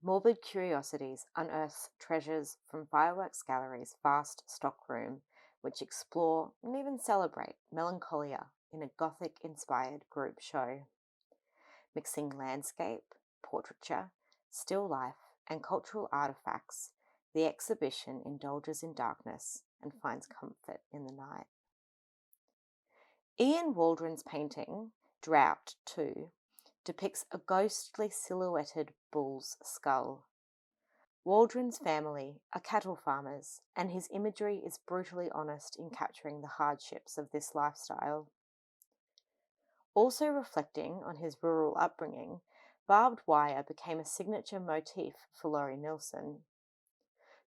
Morbid Curiosities unearths treasures from Fireworks Gallery's vast stockroom, which explore and even celebrate melancholia in a Gothic-inspired group show. Mixing landscape, portraiture, still life, and cultural artefacts, the exhibition indulges in darkness and finds comfort in the night. Ian Waldron's painting, Drought 2, depicts a ghostly silhouetted bull's skull. Waldron's family are cattle farmers, and his imagery is brutally honest in capturing the hardships of this lifestyle. Also reflecting on his rural upbringing, barbed wire became a signature motif for Laurie Nilsen.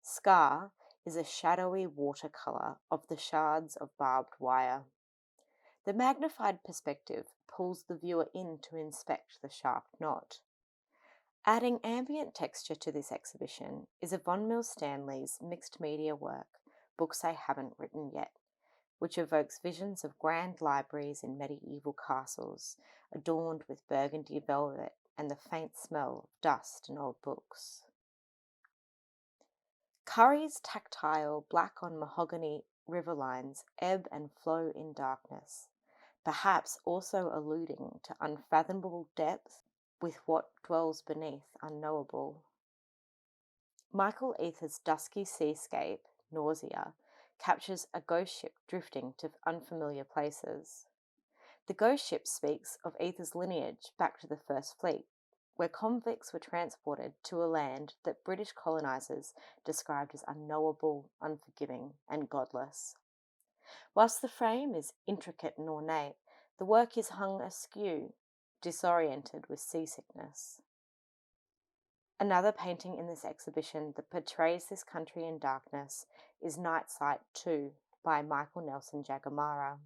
Scar is a shadowy watercolour of the shards of barbed wire. The magnified perspective pulls the viewer in to inspect the sharp knot. Adding ambient texture to this exhibition is Yvonne Mills-Stanley's mixed media work, Books I Haven't Written Yet, which evokes visions of grand libraries in medieval castles, adorned with burgundy velvet and the faint smell of dust and old books. Currie's tactile black on mahogany river lines ebb and flow in darkness, perhaps also alluding to unfathomable depth with what dwells beneath unknowable. Michael Eather's dusky seascape, Nausea, captures a ghost ship drifting to unfamiliar places. The ghost ship speaks of Eather's lineage back to the First Fleet, where convicts were transported to a land that British colonisers described as unknowable, unforgiving, and godless. Whilst the frame is intricate and ornate, the work is hung askew, disoriented with seasickness. Another painting in this exhibition that portrays this country in darkness is Night Sight 2 by Nelson Jagamara.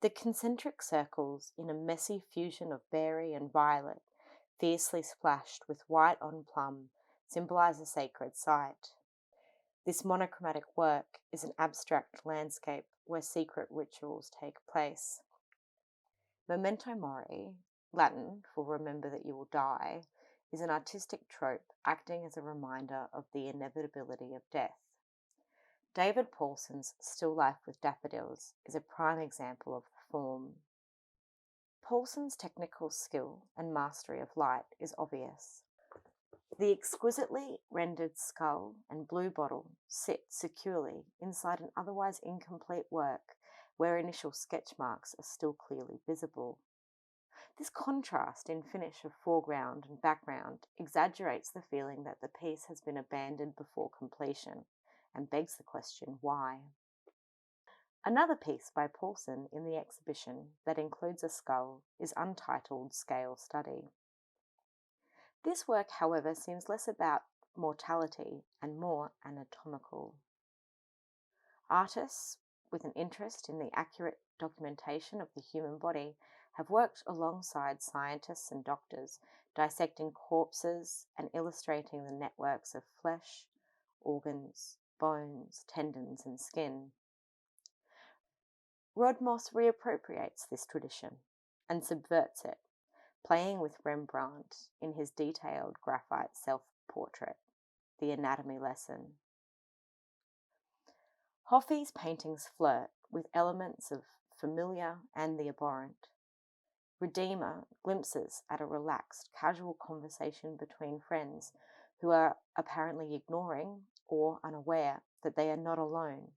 The concentric circles, in a messy fusion of berry and violet, fiercely splashed with white on plum, symbolise a sacred site. This monochromatic work is an abstract landscape where secret rituals take place. Memento mori, Latin for remember that you will die, is an artistic trope acting as a reminder of the inevitability of death. David Paulson's Still Life with Daffodils is a prime example of the form. Paulson's technical skill and mastery of light is obvious. The exquisitely rendered skull and blue bottle sit securely inside an otherwise incomplete work where initial sketch marks are still clearly visible. This contrast in finish of foreground and background exaggerates the feeling that the piece has been abandoned before completion and begs the question why. Another piece by Paulson in the exhibition that includes a skull is Untitled Scale Study. This work, however, seems less about mortality and more anatomical. Artists with an interest in the accurate documentation of the human body have worked alongside scientists and doctors, dissecting corpses and illustrating the networks of flesh, organs, bones, tendons, and skin. Rod Moss reappropriates this tradition and subverts it, playing with Rembrandt in his detailed graphite self-portrait, The Anatomy Lesson. Hoffie's paintings flirt with elements of familiar and the abhorrent. Redeemer glimpses at a relaxed, casual conversation between friends who are apparently ignoring or unaware that they are not alone,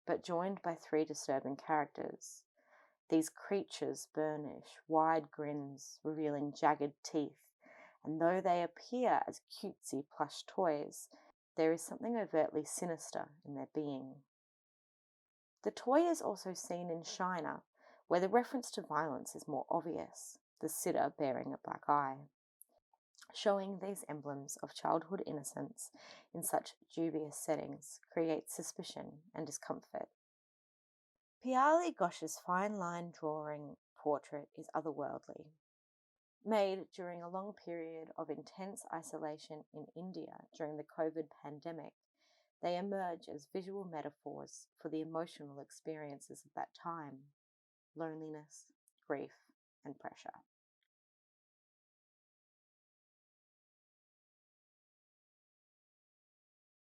but joined by three disturbing characters. These creatures burnish wide grins, revealing jagged teeth, and though they appear as cutesy plush toys, there is something overtly sinister in their being. The toy is also seen in Shiner, where the reference to violence is more obvious, the sitter bearing a black eye. Showing these emblems of childhood innocence in such dubious settings creates suspicion and discomfort. Piyali Ghosh's fine line drawing portrait is otherworldly. Made during a long period of intense isolation in India during the COVID pandemic, they emerge as visual metaphors for the emotional experiences of that time: loneliness, grief, and pressure.